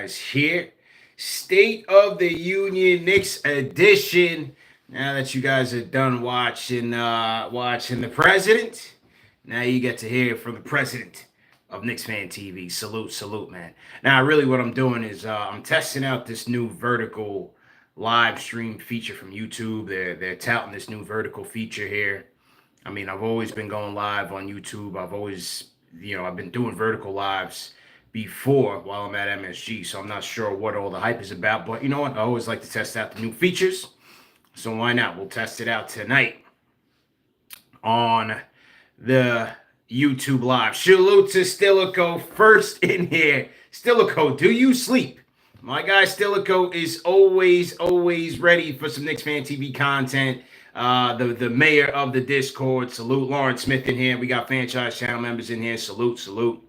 guys here. State of the Union Knicks edition. Now that you guys are done watching the president, now you get to hear from the president of KnicksFanTV. Salute, man. Now, really, what I'm doing is I'm testing out this new vertical live stream feature from YouTube. They're touting this new vertical feature here. I mean, I've always been going live on YouTube. I've been doing vertical lives before while I'm at MSG, so I'm not sure what all the hype is about. But you know what? I always like to test out the new features, so why not? We'll test it out tonight on the YouTube live. Salute to Stilico first in here. Stilico, do you sleep? My guy Stilico is always ready for some KnicksFanTV content. The mayor of the Discord. Salute. Lawrence Smith in here. We got franchise channel members in here. Salute.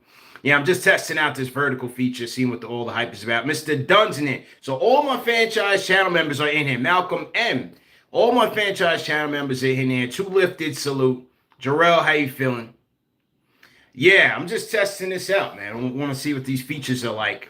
Yeah, I'm just testing out this vertical feature, seeing what all the hype is about. Mr. Dunn's in it. So all my franchise channel members are in here. Malcolm M. All my franchise channel members are in here. Two Lifted. Salute. Jarrell, how you feeling? Yeah, I'm just testing this out, man. I want to see what these features are like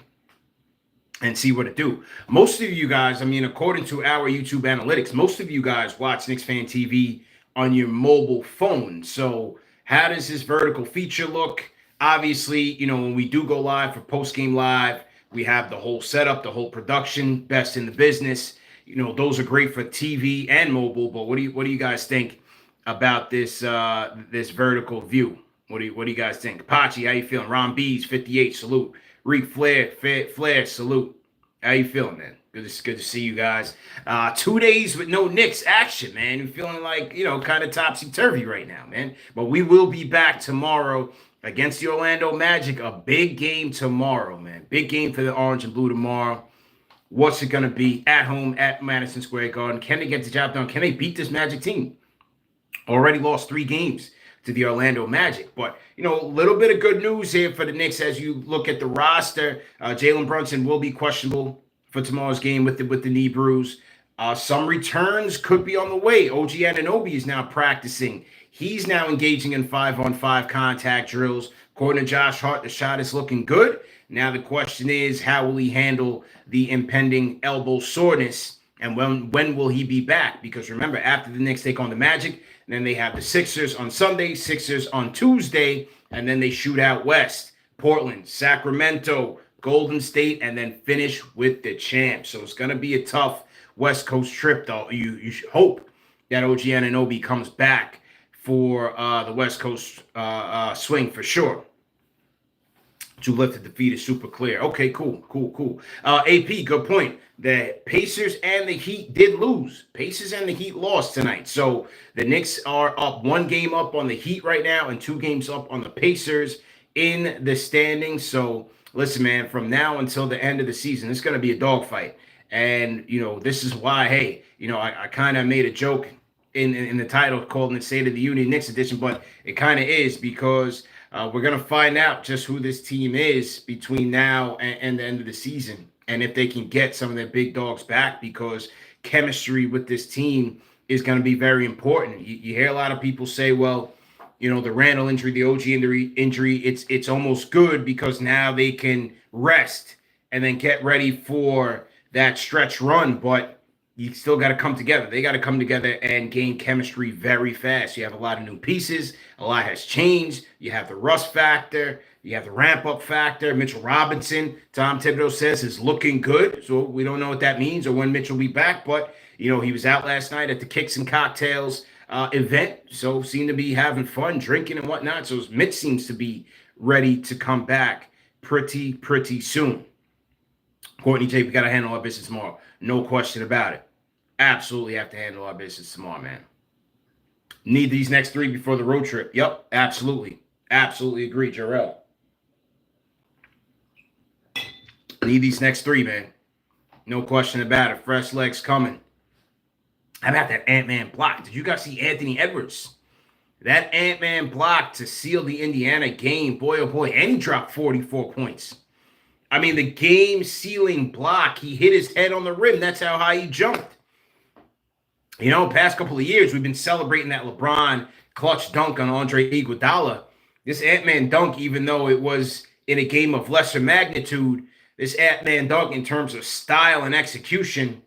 and see what it do. Most of you guys, according to our YouTube analytics, most of you guys watch KnicksFanTV on your mobile phone. So how does this vertical feature look? Obviously, when we do go live for post-game live, we have the whole setup, the whole production, best in the business. Those are great for TV and mobile. But what do you guys think about this this vertical view? What do you guys think? Pachi, how you feeling? Ron B's 58, salute. Reek Flair, salute. How you feeling, man? Good to see you guys. 2 days with no Knicks action, man. You're feeling like, kind of topsy-turvy right now, man. But we will be back tomorrow against the Orlando Magic. A big game tomorrow, man. Big game for the Orange and Blue tomorrow. What's it going to be at home at Madison Square Garden? Can they get the job done? Can they beat this Magic team? Already lost 3 games to the Orlando Magic. But, a little bit of good news here for the Knicks as you look at the roster. Jalen Brunson will be questionable for tomorrow's game with the knee bruise. Some returns could be on the way. OG Anunoby is now practicing. He's now engaging in 5-on-5 contact drills. According to Josh Hart, the shot is looking good. Now the question is, how will he handle the impending elbow soreness? And when will he be back? Because remember, after the Knicks take on the Magic, then they have the Sixers on Sunday, Sixers on Tuesday, and then they shoot out west. Portland, Sacramento, Golden State, and then finish with the champs. So it's going to be a tough West Coast trip, though. You should hope that OG Anunoby comes back for the West Coast swing for sure. To lift the feet is super clear. Okay, cool. AP, good point. The Pacers and the Heat did lose. Pacers and the Heat lost tonight. So the Knicks are up 1 game up on the Heat right now and 2 games up on the Pacers in the standings. So listen, man, from now until the end of the season, it's going to be a dogfight. And, this is why, hey, I kind of made a joke in the title called the State of the Union Knicks edition, but it kind of is because we're going to find out just who this team is between now and the end of the season, and if they can get some of their big dogs back, because chemistry with this team is going to be very important. You hear a lot of people say, well, the Randle injury, the OG injury, it's almost good because now they can rest and then get ready for that stretch run, but you still got to come together. They got to come together and gain chemistry very fast. You have a lot of new pieces. A lot has changed. You have the rust factor. You have the ramp-up factor. Mitchell Robinson, Tom Thibodeau says, is looking good. So we don't know what that means or when Mitchell will be back. But, he was out last night at the Kicks and Cocktails event. So seemed to be having fun, drinking and whatnot. So Mitch seems to be ready to come back pretty soon. Courtney J, we got to handle our business tomorrow. No question about it. Absolutely have to handle our business tomorrow, man. Need these next 3 before the road trip. Yep, absolutely. Absolutely agree, Jarrell. Need these next 3, man. No question about it. Fresh legs coming. How about that Ant-Man block? Did you guys see Anthony Edwards? That Ant-Man block to seal the Indiana game. Boy, oh boy. And he dropped 44 points. The game-sealing block, he hit his head on the rim. That's how high he jumped. Past couple of years, we've been celebrating that LeBron clutch dunk on Andre Iguodala. This Ant-Man dunk, even though it was in a game of lesser magnitude, This Ant-Man dunk in terms of style and execution,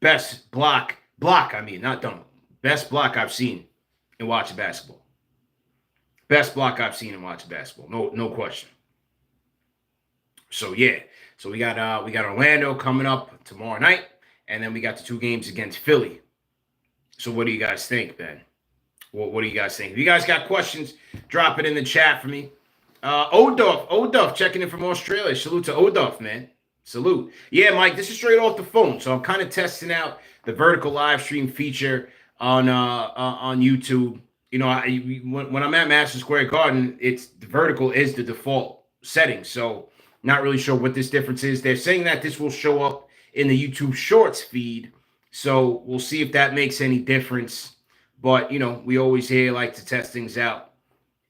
best block, I mean, not dunk, best block I've seen in watching basketball. Best block I've seen in watching basketball. No question. So yeah. So we got Orlando coming up tomorrow night, and then we got the 2 games against Philly. So what do you guys think, Ben? What do you guys think? If you guys got questions, drop it in the chat for me. Oduff checking in from Australia. Salute to Oduff, man. Salute. Yeah, Mike, this is straight off the phone. So I'm kind of testing out the vertical live stream feature on YouTube. You know, when I'm at Madison Square Garden, it's the vertical is the default setting. So not really sure what this difference is. They're saying that this will show up in the YouTube Shorts feed. So we'll see if that makes any difference. But, you know, we always here like to test things out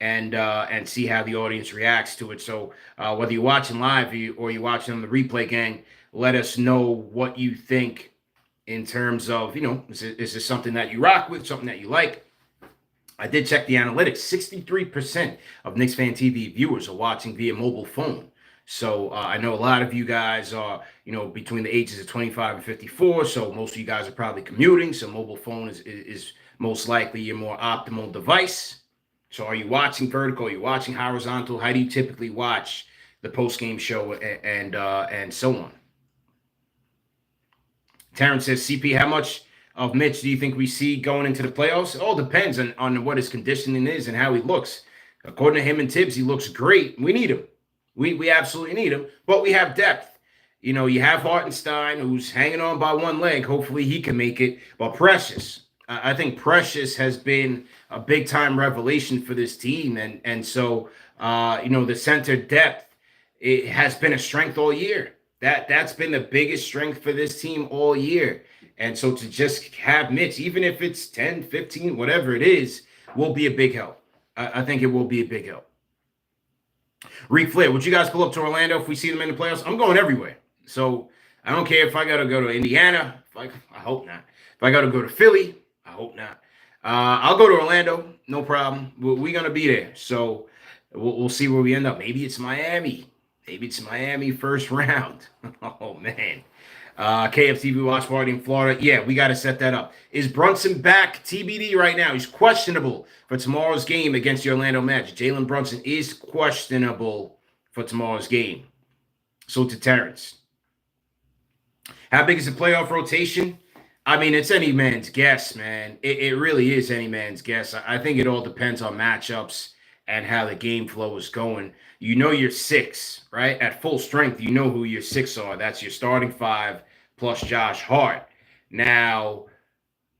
and see how the audience reacts to it. So whether you're watching live or you're watching on the replay, gang, let us know what you think in terms of, you know, is this something that you rock with, something that you like? I did check the analytics. 63% of KnicksFanTV viewers are watching via mobile phone. So I know a lot of you guys are, you know, between the ages of 25 and 54. So most of you guys are probably commuting. So mobile phone is most likely your more optimal device. So are you watching vertical? Are you watching horizontal? How do you typically watch the post-game show and so on? Terrence says, CP, how much of Mitch do you think we see going into the playoffs? It all depends on what his conditioning is and how he looks. According to him and Tibbs, he looks great. We need him. We absolutely need him, but we have depth. You know, you have Hartenstein, who's hanging on by one leg. Hopefully he can make it. But Precious, I think Precious has been a big-time revelation for this team. And so, you know, the center depth, it has been a strength all year. That's been the biggest strength for this team all year. And so to just have Mitch, even if it's 10, 15, whatever it is, will be a big help. I think it will be a big help. Reek Flair, would you guys pull up to Orlando if we see them in the playoffs? I'm going everywhere. So I don't care if I got to go to Indiana. I hope not. If I got to go to Philly, I hope not. I'll go to Orlando. No problem. We're going to be there. So we'll see where we end up. Maybe it's Miami. Maybe it's Miami first round. Oh, man. KFTV watch party in Florida. Yeah, we got to set that up. Is Brunson back? TBD right now. He's questionable for tomorrow's game against the Orlando Magic. Jalen Brunson is questionable for tomorrow's game. So to Terrence. How big is the playoff rotation? I mean, it's any man's guess, man. It really is any man's guess. I think it all depends on matchups and how the game flow is going. You know your 6, right? At full strength, you know who your 6 are. That's your starting 5 plus Josh Hart. Now,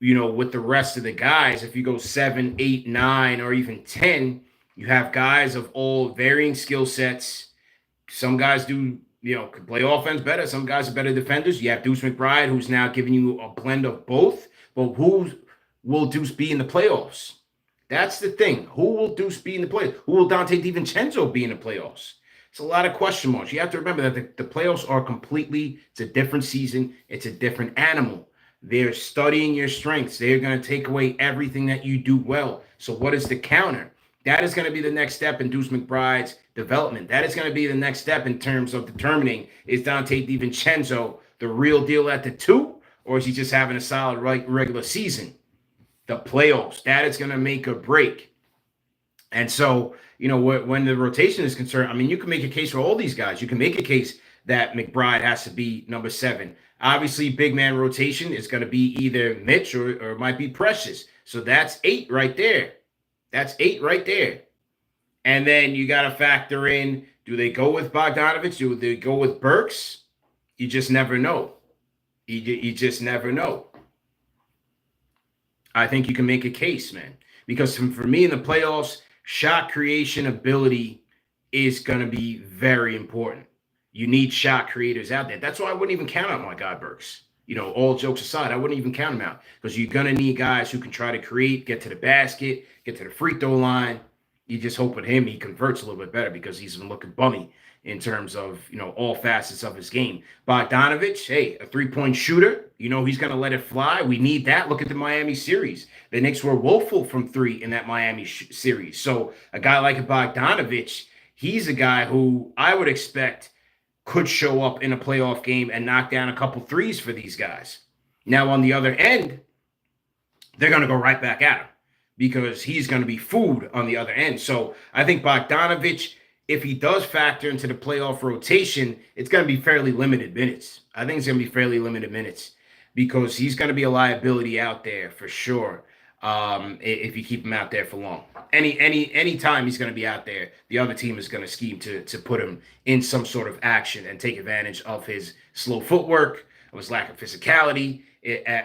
you know, with the rest of the guys, if you go 7, 8, 9, or even 10, you have guys of all varying skill sets. Some guys do, you know, can play offense better. Some guys are better defenders. You have Deuce McBride, who's now giving you a blend of both. But who will Deuce be in the playoffs? That's the thing. Who will Deuce be in the playoffs? Who will Dante DiVincenzo be in the playoffs? It's a lot of question marks. You have to remember that the playoffs are it's a different season. It's a different animal. They're studying your strengths. They're going to take away everything that you do well. So what is the counter? That is going to be the next step in Deuce McBride's development. That is going to be the next step in terms of determining, is Dante DiVincenzo the real deal at the 2, or is he just having a solid regular season? The playoffs, that is going to make or break. And so, you know, when the rotation is concerned, I mean, you can make a case for all these guys. You can make a case that McBride has to be number 7. Obviously, big man rotation is going to be either Mitch or it might be Precious. So that's 8 right there. That's 8 right there. And then you got to factor in, do they go with Bogdanovich? Do they go with Burks? You just never know. You just never know. I think you can make a case, man. Because for me in the playoffs, shot creation ability is going to be very important. You need shot creators out there. That's why I wouldn't even count out my guy Burks. You know, all jokes aside, I wouldn't even count him out. Because you're going to need guys who can try to create, get to the basket, get to the free throw line. You just hope with him he converts a little bit better because he's been looking bummy in terms of, you know, all facets of his game. Bogdanovich, hey, a three-point shooter. You know, he's going to let it fly. We need that. Look at the Miami series. The Knicks were woeful from 3 in that Miami series. So a guy like Bogdanovich, he's a guy who I would expect could show up in a playoff game and knock down a couple threes for these guys. Now, on the other end, they're going to go right back at him because he's going to be food on the other end. So I think Bogdanovic, if he does factor into the playoff rotation, it's going to be fairly limited minutes. I think it's going to be fairly limited minutes because he's going to be a liability out there for sure. If you keep him out there for long, any time he's going to be out there, the other team is going to scheme to put him in some sort of action and take advantage of his slow footwork, of his lack of physicality,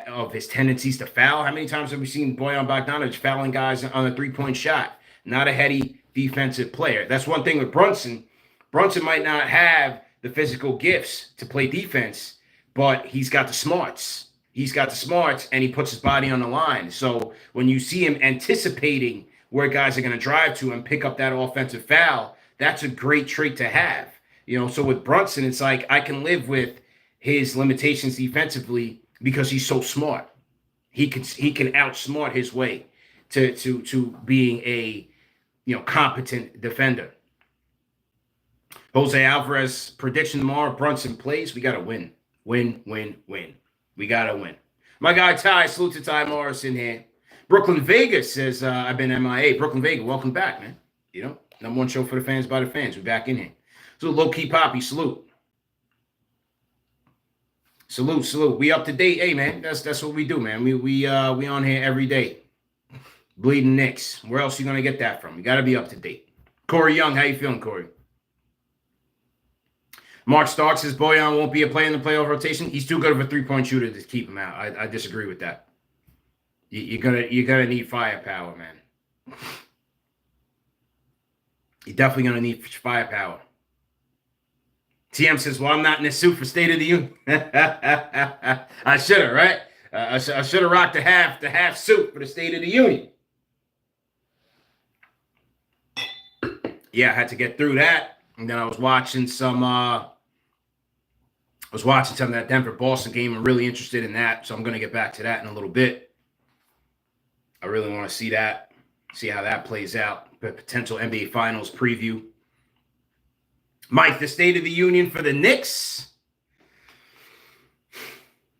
of his tendencies to foul. How many times have we seen Bojan Bogdanovic fouling guys on a three-point shot? Not a heady defensive player. That's one thing with Brunson. Brunson might not have the physical gifts to play defense, but he's got the smarts. He's got the smarts, and he puts his body on the line. So when you see him anticipating where guys are going to drive to and pick up that offensive foul, that's a great trait to have. So with Brunson, it's like I can live with his limitations defensively because he's so smart. He can outsmart his way to being a competent defender. Jose Alvarez prediction tomorrow: Brunson plays. We got to win. Win. We got to win. My guy Ty, salute to Ty Morrison here. Brooklyn Vegas says, I've been MIA. Brooklyn Vegas, welcome back, man. Number one show for the fans by the fans. We're back in here. So low-key Poppy, salute. Salute. We up to date. Hey, man, that's what we do, man. We on here every day. Bleeding Knicks. Where else you going to get that from? You got to be up to date. Corey Young, how you feeling, Corey? Mark Stark says Bojan won't be a player in the playoff rotation. He's too good of a three-point shooter to keep him out. I disagree with that. You're gonna need firepower, man. You're definitely gonna need firepower. TM says, "Well, I'm not in the suit for State of the Union." I should have, right? I should have rocked the half suit for the State of the Union. Yeah, I had to get through that, and then I was watching some. of that Denver-Boston game. I'm really interested in that, so I'm going to get back to that in a little bit. I really want to see that, see how that plays out. The potential NBA Finals preview. Mike, the State of the Union for the Knicks.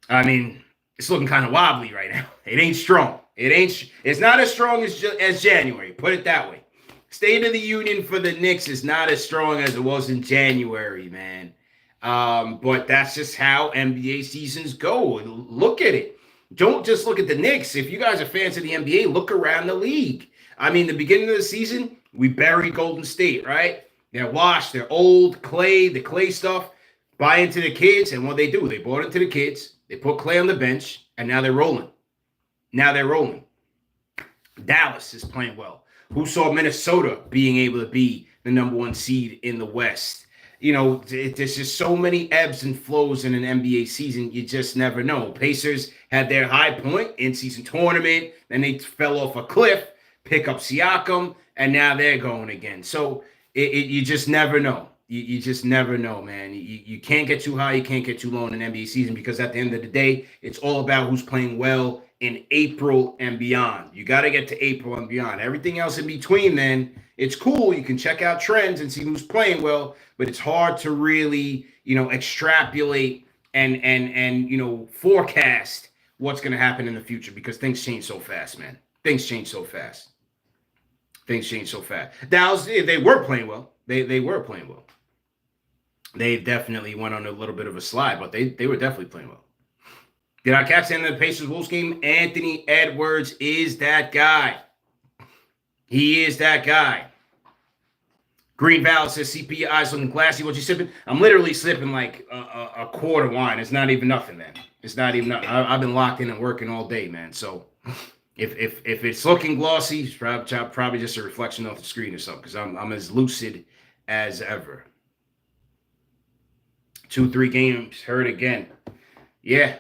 I mean, it's looking kind of wobbly right now. It ain't strong. It's not as strong as January. Put it that way. State of the Union for the Knicks is not as strong as it was in January, man. But that's just how NBA seasons go. Look at it. Don't just look at the Knicks. If you guys are fans of the NBA, look around the league. I mean, the beginning of the season, we buried Golden State, right? They're washed. They're old. The clay stuff. Buy into the kids. And what they do, they bought into the kids. They put Clay on the bench. And now they're rolling. Dallas is playing well. Who saw Minnesota being able to be the number one seed in the West? There's just so many ebbs and flows in an NBA season. You just never know. Pacers had their high point in-season tournament. Then they fell off a cliff, pick up Siakam, and now they're going again. So you just never know. You just never know, man. You can't get too high. You can't get too low in an NBA season because at the end of the day, it's all about who's playing well in April and beyond. You got to get to April and beyond. Everything else in between, then, it's cool. You can check out trends and see who's playing well, but it's hard to really, extrapolate and forecast what's going to happen in the future because things change so fast, man. Things change so fast. Dallas, they were playing well. They were playing well. They definitely went on a little bit of a slide, but they were definitely playing well. Did I catch the end of the Pacers-Wolves game? Anthony Edwards is that guy. He is that guy. Green Valley says, CP, your eyes looking glassy. What you sipping? I'm literally sipping like a quart of wine. It's not even nothing, man. It's not even nothing. I've been locked in and working all day, man. So if it's looking glossy, it's probably just a reflection off the screen or something because I'm as lucid as ever. 2-3 games, heard again. Yeah.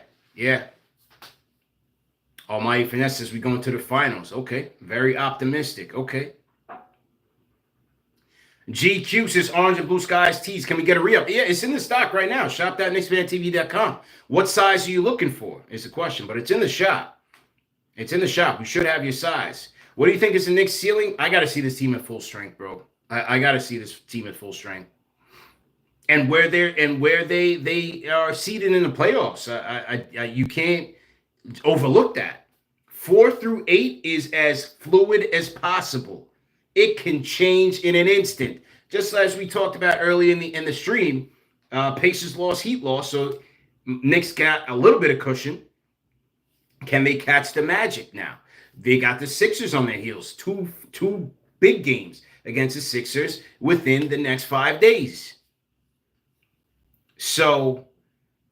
Almighty Finesse says we going to the finals. Okay. Very optimistic. Okay. GQ says orange and blue skies tees. Can we get a re-up? Yeah, it's in the stock right now. Shop.KnicksFanTV.com. What size are you looking for is the question, but it's in the shop. We should have your size. What do you think is the Knicks ceiling? I got to see this team at full strength, bro. I got to see this team at full strength. and where they are seated in the playoffs. You can't overlook that. 4 through 8 is as fluid as possible. It can change in an instant. Just as we talked about early in the stream, Pacers lost, Heat lost, so Knicks got a little bit of cushion. Can they catch the Magic now? They got the Sixers on their heels. Two big games against the Sixers within the next 5 days. So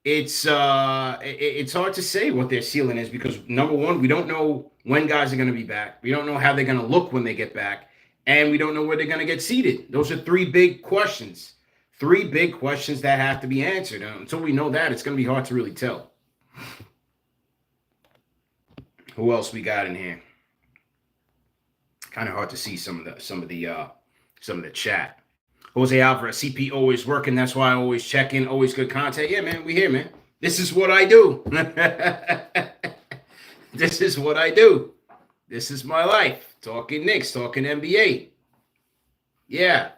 it's hard to say what their ceiling is because, number one, we don't know when guys are going to be back. We don't know how they're going to look when they get back. And we don't know where they're going to get seated. Those are 3 big questions. 3 big questions that have to be answered. Until we know that, it's going to be hard to really tell. Who else we got in here? Kind of hard to see some of the chat. Jose Alvarez, CP always working. That's why I always check in. Always good content. Yeah, man, we here, man. This is what I do. This is what I do. This is my life. Talking Knicks, talking NBA. Yeah.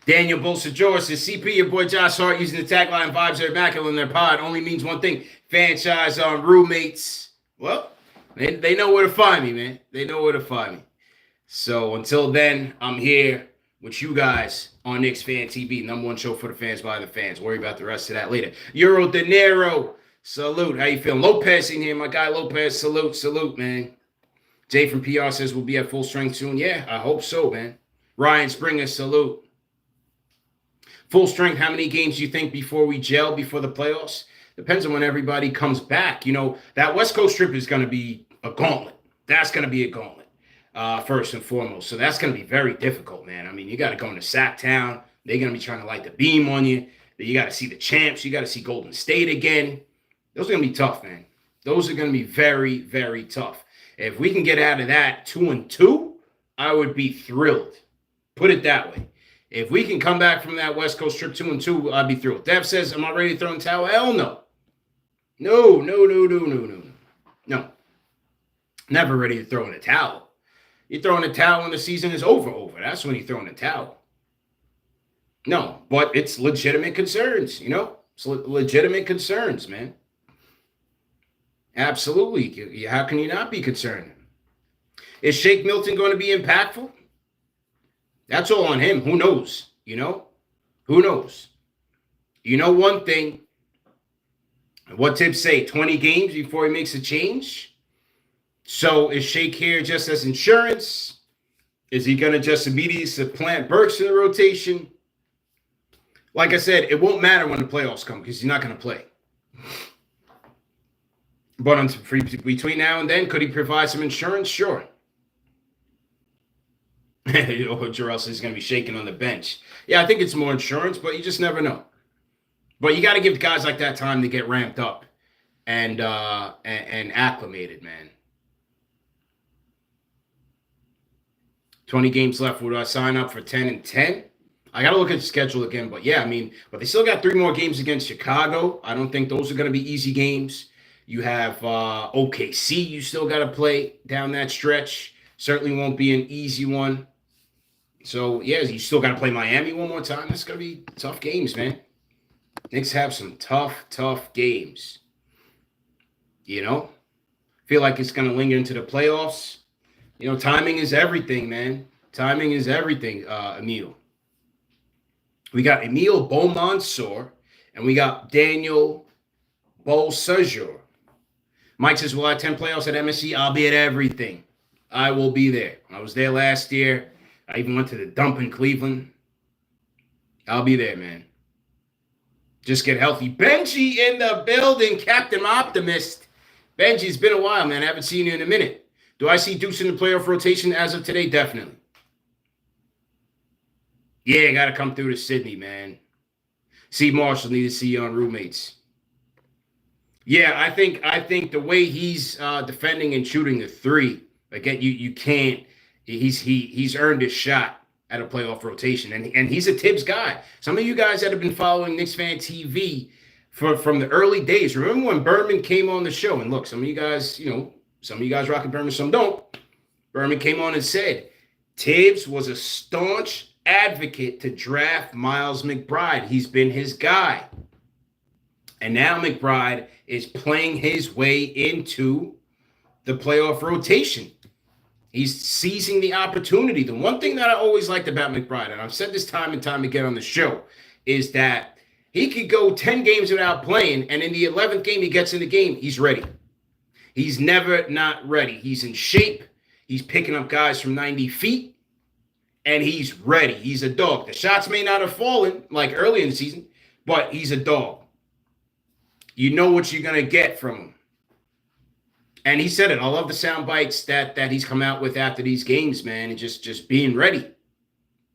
Daniel Bolsa-George says, CP, your boy Josh Hart using the tagline "Vibes are immaculate" in their pod only means one thing: franchise on roommates. Well, they know where to find me, man. They know where to find me. So until then, I'm here with you guys on KnicksFanTV, #1 show for the fans by the fans. Worry about the rest of that later. Euro De Niro, salute. How you feeling? Lopez in here, my guy Lopez. Salute, man. Jay from PR says we'll be at full strength soon. Yeah, I hope so, man. Ryan Springer, salute. Full strength, how many games do you think before we gel, before the playoffs? Depends on when everybody comes back. You know, that West Coast trip is going to be a gauntlet. That's going to be a gauntlet, first and foremost. So that's going to be very difficult, man. I mean, you got to go into Sacktown. They're going to be trying to light the beam on you. You got to see the champs. You got to see Golden State again. Those are going to be tough, man. Those are going to be very, very tough. If we can get out of that 2-2, I would be thrilled. Put it that way. If we can come back from that West Coast trip 2-2, I'd be thrilled. Dev says, am I ready to throw in the towel? Hell no. No. No. Never ready to throw in a towel. You throw in a towel when the season is over. That's when you throw in a towel. No, but it's legitimate concerns, you know? It's legitimate concerns, man. Absolutely. How can you not be concerned? Is Shake Milton going to be impactful? That's all on him. Who knows? You know? Who knows? You know one thing. What Tibbs say? 20 games before he makes a change? So is Shake here just as insurance? Is he going to just immediately supplant Burks in the rotation? Like I said, it won't matter when the playoffs come because he's not going to play. But between now and then, could he provide some insurance? Sure. Jarrell says he's going to be shaking on the bench. Yeah, I think it's more insurance, but you just never know. But you got to give guys like that time to get ramped up and acclimated, man. 20 games left. Would I sign up for 10-10? I got to look at the schedule again. But, yeah, I mean, but they still got 3 more games against Chicago. I don't think those are going to be easy games. You have OKC you still got to play down that stretch. Certainly won't be an easy one. So, yeah, you still got to play Miami one more time. That's going to be tough games, man. Knicks have some tough games. You know? Feel like it's going to linger into the playoffs. You know, timing is everything, man. Timing is everything, Emil. We got Emil Beaumont-Sor, and we got Daniel Bolsa-George. Mike says, will I attend playoffs at MSG? I'll be at everything. I will be there. I was there last year. I even went to the dump in Cleveland. I'll be there, man. Just get healthy. Benji in the building, Captain Optimist. Benji, it's been a while, man. I haven't seen you in a minute. Do I see Deuce in the playoff rotation as of today? Definitely. Yeah, got to come through to Sydney, man. See Marshall, need to see you on roommates. Yeah, I think the way he's defending and shooting the 3, again, you can't. He's earned his shot at a playoff rotation, and he's a Tibbs guy. Some of you guys that have been following KnicksFanTV from the early days, remember when Berman came on the show? And look, some of you guys, rock Berman, some don't. Berman came on and said Tibbs was a staunch advocate to draft Miles McBride. He's been his guy. And now McBride is playing his way into the playoff rotation. He's seizing the opportunity. The one thing that I always liked about McBride, and I've said this time and time again on the show, is that he could go 10 games without playing, and in the 11th game he gets in the game, he's ready. He's never not ready. He's in shape. He's picking up guys from 90 feet, and he's ready. He's a dog. The shots may not have fallen like early in the season, but he's a dog. You know what you're going to get from him. And he said it. I love the sound bites that he's come out with after these games, man, and just being ready.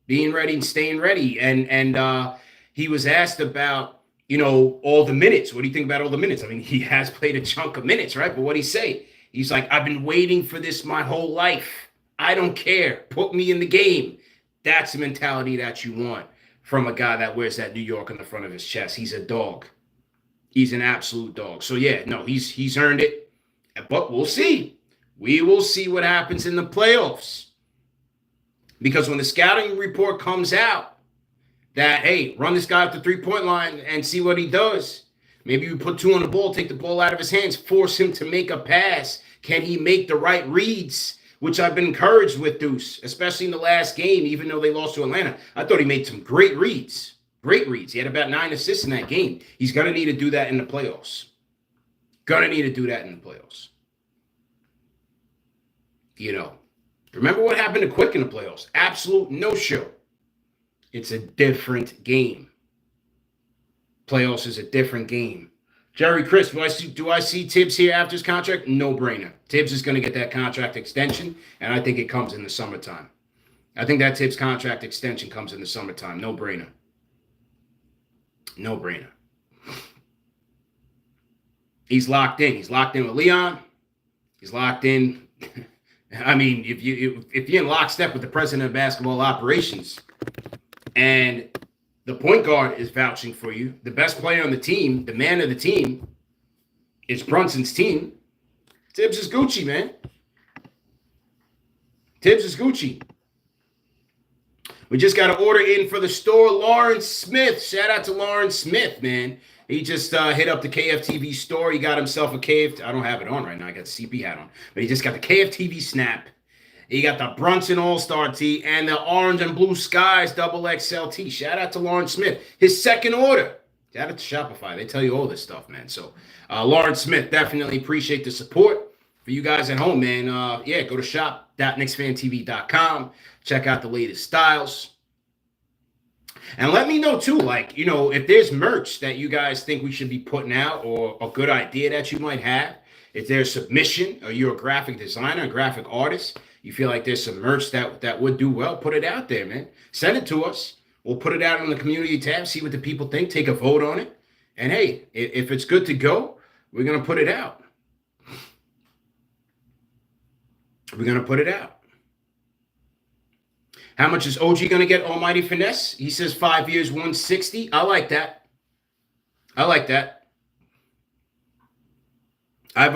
Being ready and staying ready. And he was asked about, all the minutes. What do you think about all the minutes? I mean, he has played a chunk of minutes, right? But what'd he say? He's like, I've been waiting for this my whole life. I don't care. Put me in the game. That's the mentality that you want from a guy that wears that New York on the front of his chest. He's a dog. He's an absolute dog. So, yeah, no, he's earned it. But we'll see. We will see what happens in the playoffs. Because when the scouting report comes out that, hey, run this guy up the three-point line and see what he does. Maybe you put 2 on the ball, take the ball out of his hands, force him to make a pass. Can he make the right reads? Which I've been encouraged with, Deuce, especially in the last game, even though they lost to Atlanta. I thought he made some great reads. Great reads. He had about 9 assists in that game. He's going to need to do that in the playoffs. Gonna need to do that in the playoffs. Remember what happened to Quick in the playoffs? Absolute no-show. It's a different game. Playoffs is a different game. Jerry Chris, do I see Tibbs here after his contract? No brainer. Tibbs is going to get that contract extension, and I think it comes in the summertime. I think that Tibbs contract extension comes in the summertime. No brainer. No brainer. He's locked in. He's locked in with Leon. He's locked in. I mean, if you're in lockstep with the president of basketball operations and the point guard is vouching for you, the best player on the team, the man of the team, is Brunson's team, Tibbs is Gucci, man. Tibbs is Gucci. We just got an order in for the store. Lawrence Smith. Shout out to Lawrence Smith, man. He just hit up the KFTV store. He got himself a KFTV. I don't have it on right now. I got the CP hat on. But he just got the KFTV snap. He got the Brunson All-Star tee and the Orange and Blue Skies XXL tee. Shout out to Lawrence Smith. His second order. Shout out to Shopify. They tell you all this stuff, man. So, Lawrence Smith, definitely appreciate the support. For you guys at home, man, go to shop.KnicksFanTV.com. Check out the latest styles. And let me know, too, if there's merch that you guys think we should be putting out or a good idea that you might have. If there's submission or you're a graphic designer, a graphic artist, you feel like there's some merch that would do well, put it out there, man. Send it to us. We'll put it out on the community tab, see what the people think, take a vote on it. And, hey, if it's good to go, we're going to put it out. We're going to put it out. How much is OG going to get? Almighty Finesse. He says 5 years, 160. I like that. I like that. I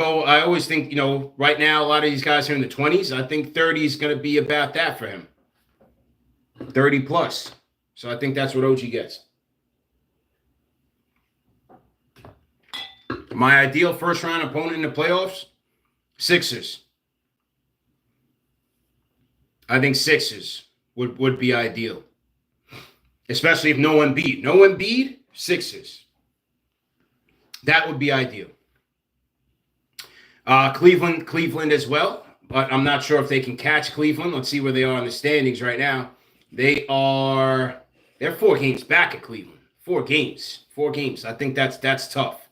always think, right now, a lot of these guys are in the 20s. I think 30 is going to be about that for him. 30 plus. So I think that's what OG gets. My ideal first-round opponent in the playoffs? Sixers. I think Sixers would be ideal. Especially if no Embiid. No Embiid, Sixers. That would be ideal. Cleveland as well. But I'm not sure if they can catch Cleveland. Let's see where they are in the standings right now. They're 4 games back at Cleveland. 4 games. I think that's tough.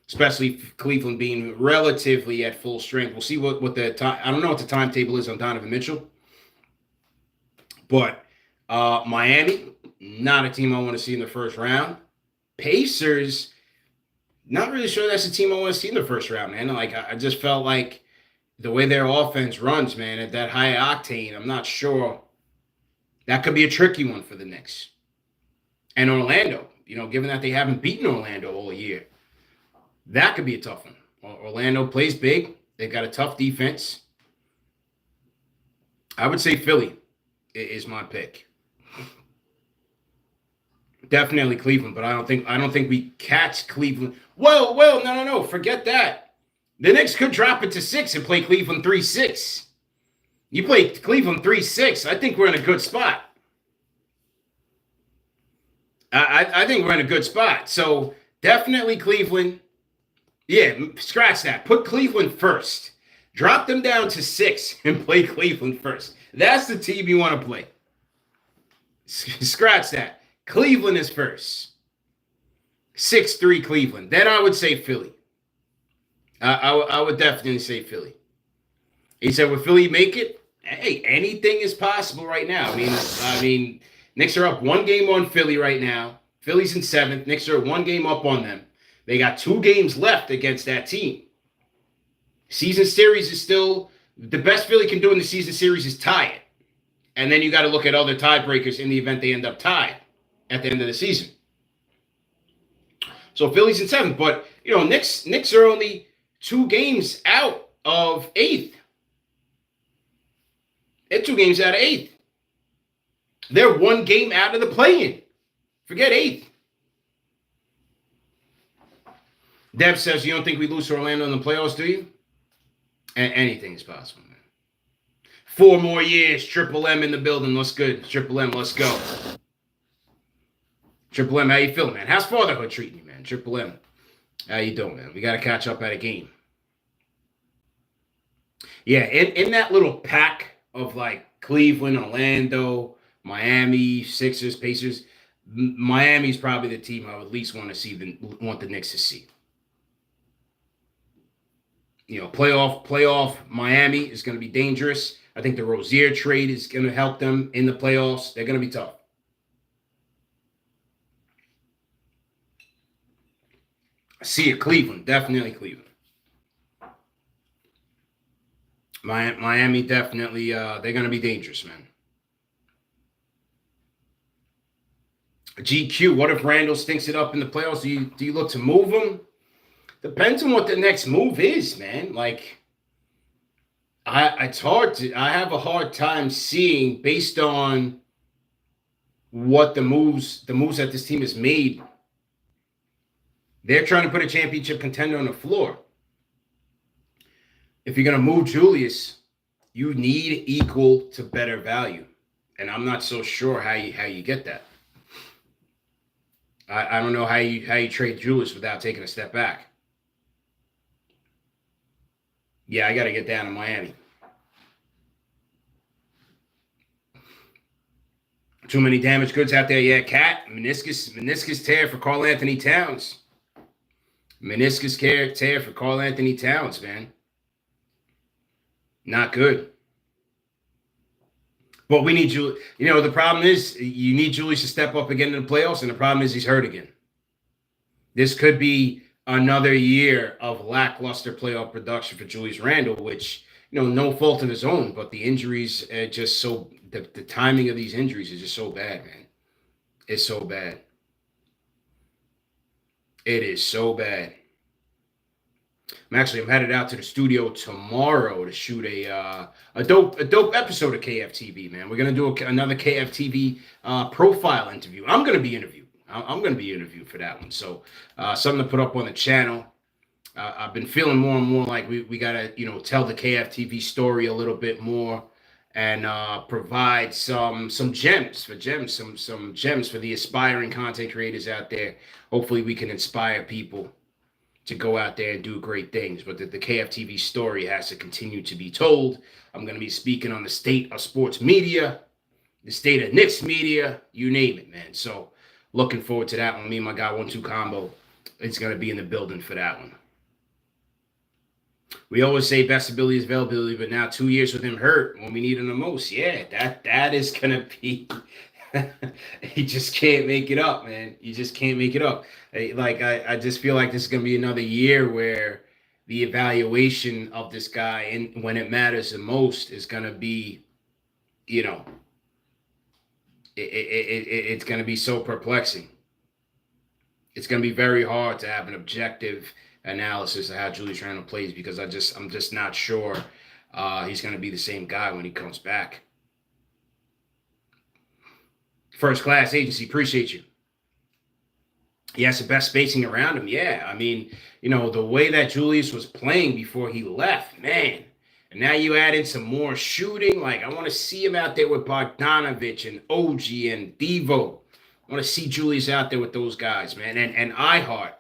Especially Cleveland being relatively at full strength. We'll see what the time. I don't know what the timetable is on Donovan Mitchell. But Miami, not a team I want to see in the first round. Pacers, not really sure that's a team I want to see in the first round, man. I just felt like the way their offense runs, man, at that high octane, I'm not sure. That could be a tricky one for the Knicks. And Orlando, given that they haven't beaten Orlando all year, that could be a tough one. Orlando plays big. They've got a tough defense. I would say Philly is my pick. Definitely Cleveland, but I don't think we catch Cleveland. Well, no. Forget that. The Knicks could drop it to 6 and play Cleveland 3-6. You play Cleveland 3-6. I think we're in a good spot. I think we're in a good spot. So definitely Cleveland. Yeah, scratch that. Put Cleveland first. Drop them down to 6 and play Cleveland first. That's the team you want to play. Scratch that. Cleveland is first. 6-3 Cleveland. Then I would say Philly. I would definitely say Philly. He said, "Will Philly make it?" Hey, anything is possible right now. I mean, Knicks are up 1 game on Philly right now. Philly's in 7th. Knicks are 1 game up on them. They got 2 games left against that team. Season series is still the best Philly can do in the season series is tie it, and then you got to look at other tiebreakers in the event they end up tied at the end of the season. So Philly's in 7th, but Knicks are only 2 games out of 8th. They're 2 games out of 8th. They're 1 game out of the play-in. Forget 8th. Deb says, "You don't think we lose to Orlando in the playoffs, do you?" Anything is possible, man. 4 more years. Triple M in the building. Looks good. Triple M, let's go. Triple M, how you feeling, man? How's fatherhood treating you, man? Triple M, how you doing, man? We got to catch up at a game. Yeah, in that little pack of like Cleveland, Orlando, Miami, Sixers, Pacers, Miami's probably the team I would least want the Knicks to see. Playoff Miami is going to be dangerous. I think the Rozier trade is going to help them in the playoffs. They're going to be tough. I see it, Cleveland. Definitely Cleveland. Miami definitely, they're going to be dangerous, man. GQ, what if Randle stinks it up in the playoffs? Do you look to move him? Depends on what the next move is, man. Like, it's hard to. I have a hard time seeing based on what the moves that this team has made. They're trying to put a championship contender on the floor. If you're gonna move Julius, you need equal to better value, and I'm not so sure how you get that. I don't know how you trade Julius without taking a step back. Yeah, I got to get down to Miami. Too many damaged goods out there. Yeah, Cat, meniscus tear for Karl Anthony Towns. Meniscus tear for Karl Anthony Towns, man. Not good. But we need Julius. The problem is you need Julius to step up again in the playoffs, and the problem is he's hurt again. This could be another year of lackluster playoff production for Julius Randle, which, no fault of his own, but the injuries are just so, the timing of these injuries is just so bad, man. It's so bad. It is so bad. I'm headed out to the studio tomorrow to shoot a dope episode of KFTV, man. We're going to do another KFTV profile interview. I'm going to be interviewed. I'm going to be interviewed for that one. So something to put up on the channel. I've been feeling more and more like we got to, tell the KFTV story a little bit more and provide some gems, some gems for the aspiring content creators out there. Hopefully we can inspire people to go out there and do great things. But the KFTV story has to continue to be told. I'm going to be speaking on the state of sports media, the state of Knicks media, you name it, man. So looking forward to that one. Me and my guy 1-2 combo, it's going to be in the building for that one. We always say best ability is availability, but now 2 years with him hurt when we need him the most. Yeah, that is going to be... You just can't make it up, man. You just can't make it up. I just feel like this is going to be another year where the evaluation of this guy and when it matters the most is going to be, it's going to be so perplexing. It's going to be very hard to have an objective analysis of how Julius Randle plays because I'm just not sure he's going to be the same guy when he comes back. First Class Agency, appreciate you. He has the best spacing around him. Yeah, I mean, the way that Julius was playing before he left, man. And now you add in some more shooting. Like, I want to see him out there with Bogdanovich and OG and Devo. I want to see Julius out there with those guys, man. And iHeart,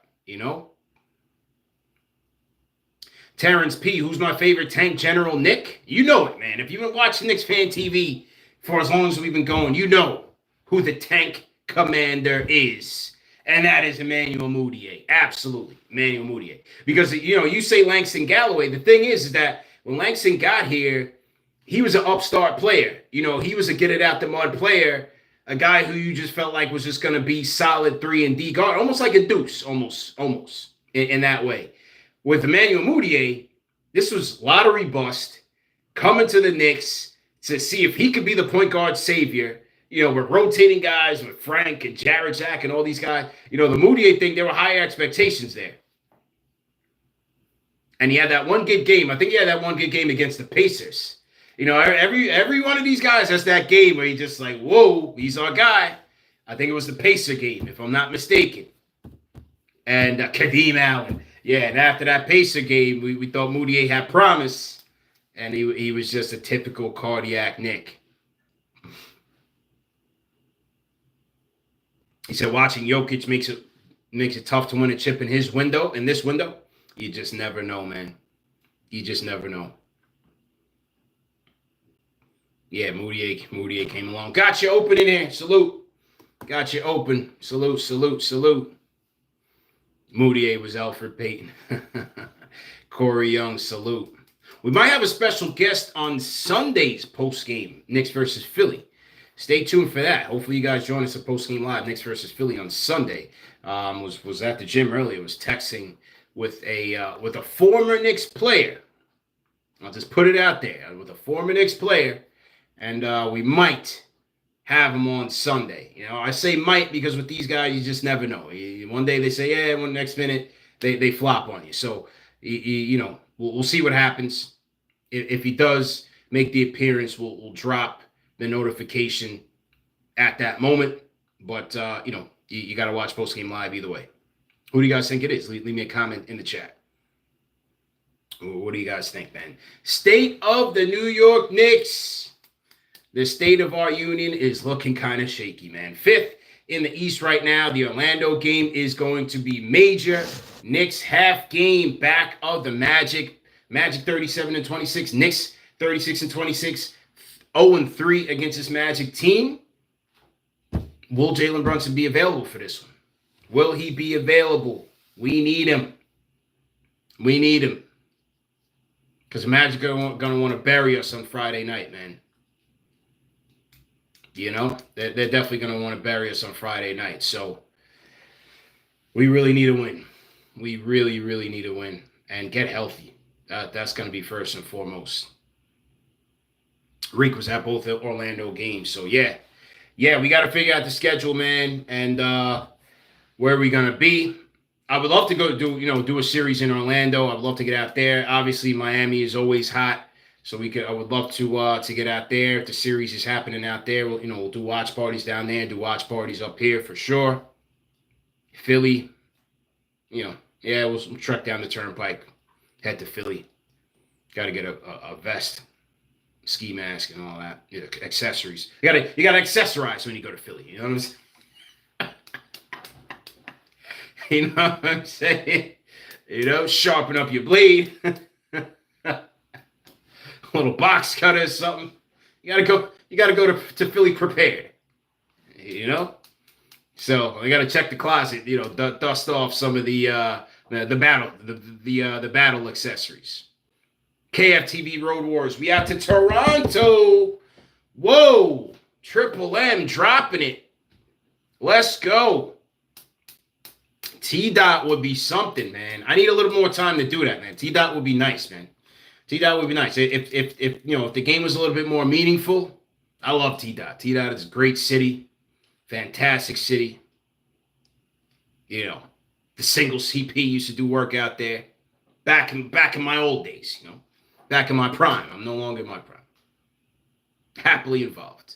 Terrence P., who's my favorite tank general, Nick? You know it, man. If you've been watching KnicksFanTV for as long as we've been going, you know who the tank commander is. And that is Emmanuel Mudiay. Absolutely, Emmanuel Mudiay. Because, you say Langston Galloway. The thing is that when Langston got here, he was an upstart player. He was a get-it-out-the-mud player, a guy who you just felt like was just going to be solid 3 and D guard, almost like a Deuce, almost in that way. With Emmanuel Mudiay, this was lottery bust, coming to the Knicks to see if he could be the point guard savior. We're rotating guys with Frank and Jared Jack and all these guys. The Mudiay thing, there were higher expectations there. And he had that one good game. I think he had that one good game against the Pacers. Every one of these guys has that game where you're just like, whoa, he's our guy. I think it was the Pacer game, if I'm not mistaken. And Kadeem Allen. Yeah, and after that Pacer game, we thought Mudiay had promise. And he was just a typical cardiac Nick. He said watching Jokic makes it tough to win a chip in this window. You just never know, man. You just never know. Yeah, Mudiay came along. Got you open in here. Salute. Got you open. Salute. Mudiay was Alfred Payton. Corey Young, salute. We might have a special guest on Sunday's post-game, Knicks versus Philly. Stay tuned for that. Hopefully you guys join us at post-game live, Knicks versus Philly on Sunday. Was at the gym earlier. Was texting with a former Knicks player. I'll just put it out there. With a former Knicks player. And we might have him on Sunday. I say might because with these guys, you just never know. One day they say, yeah, one next minute they flop on you. So, we'll see what happens. If he does make the appearance, we'll drop the notification at that moment. But, you got to watch post-game live either way. Who do you guys think it is? Leave me a comment in the chat. What do you guys think, man? State of the New York Knicks. The state of our union is looking kind of shaky, man. 5th in the East right now. The Orlando game is going to be major. Knicks half game back of the Magic. Magic 37-26. Knicks 36-26. 0-3 against this Magic team. Will Jalen Brunson be available for this one? Will he be available? We need him. Because the Magic are going to want to bury us on Friday night, man. They're definitely going to want to bury us on Friday night. So we really need a win. We really, really need a win and get healthy. That's going to be first and foremost. Reek was at both the Orlando games. So, yeah, we got to figure out the schedule, man, and where are we going to be. I would love to go do a series in Orlando. I'd love to get out there. Obviously, Miami is always hot. So I would love to get out there. If the series is happening out there, we'll do watch parties down there, do watch parties up here for sure. Philly, we'll trek down the turnpike, head to Philly. Got to get a vest, ski mask, and all that. Accessories. You gotta accessorize when you go to Philly. You know what I'm saying? You know what I'm saying? Sharpen up your blade. A little box cutter or something. You gotta go to Philly prepared. So we gotta check the closet, dust off some of the battle accessories. KFTV Road Wars. We out to Toronto. Whoa! Triple M dropping it. Let's go. T-Dot would be something, man. I need a little more time to do that, man. T-Dot would be nice, man. T-Dot would be nice. If the game was a little bit more meaningful, I love T-Dot. T-Dot is a great city, fantastic city. The single CP used to do work out there back in my old days, back in my prime. I'm no longer in my prime. Happily involved.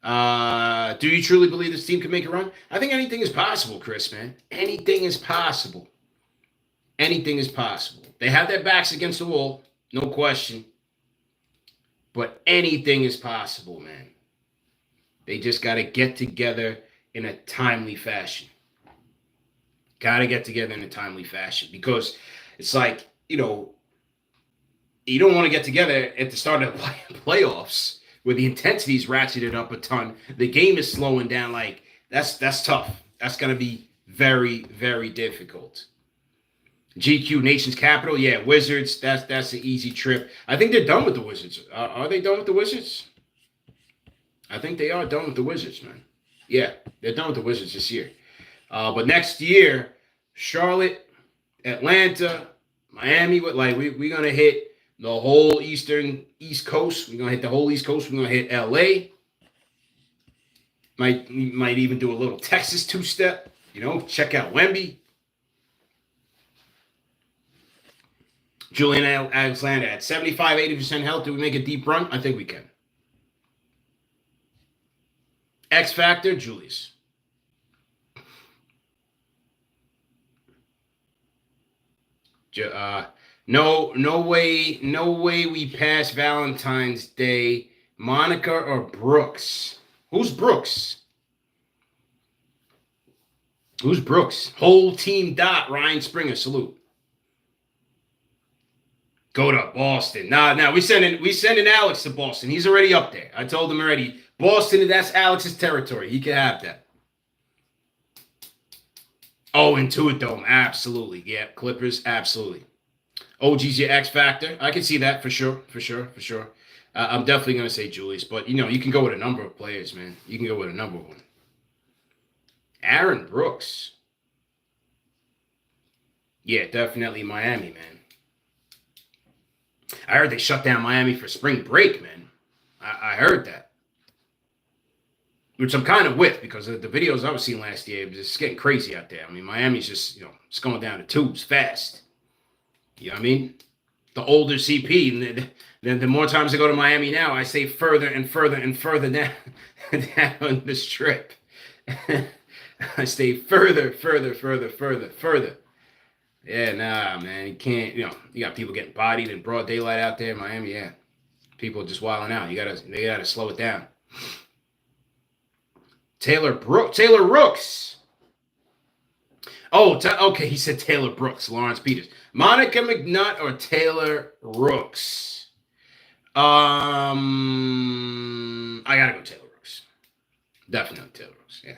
Do you truly believe this team can make a run? I think anything is possible, Chris, man. Anything is possible. Anything is possible. They have their backs against the wall, no question. But anything is possible, man. They just got to get together in a timely fashion. Got to get together in a timely fashion because it's like, you know, you don't want to get together at the start of the playoffs where the intensity's ratcheted up a ton. The game is slowing down. Like, that's tough. That's going to be very, very difficult. GQ Nation's capital, yeah, Wizards. That's an easy trip. I think they're done with the Wizards. Are they done with the Wizards? I think they are done with the Wizards, man. Yeah, they're done with the Wizards this year. But next year, Charlotte, Atlanta, Miami, we're gonna hit the whole East Coast. We're gonna hit the whole East Coast. We're gonna hit LA. Might even do a little Texas two-step. You know, check out Wemby. Julian Alexander at 75-80% health. Do we make a deep run? I think we can. X Factor, Julius. No way we pass Valentine's Day. Monica or Brooks? Who's Brooks? Who's Brooks? Whole team dot. Ryan Springer, salute. Go to Boston. Nah. We sending Alex to Boston. He's already up there. I told him already. Boston, that's Alex's territory. He can have that. Oh, Intuit Dome. Absolutely. Yeah, Clippers. Absolutely. OG's your X Factor. I can see that for sure. I'm definitely going to say Julius. But, you can go with a number of players, man. You can go with a number of them. Aaron Brooks. Yeah, definitely Miami, man. I heard they shut down Miami for spring break, man. I heard that. Which I'm kind of with because of the videos I was seeing last year. It was just getting crazy out there. I mean, Miami's just, it's going down the tubes fast. You know what I mean? The older CP, and the more times I go to Miami now, I stay further and further and further down the strip. I stay further. Yeah, nah, man. You can't, you got people getting bodied in broad daylight out there in Miami. Yeah. People just wilding out. They gotta slow it down. Taylor Rooks. Oh, okay. He said Taylor Brooks, Lawrence Peters. Monica McNutt or Taylor Rooks? I gotta go Taylor Rooks. Definitely Taylor Rooks. Yeah.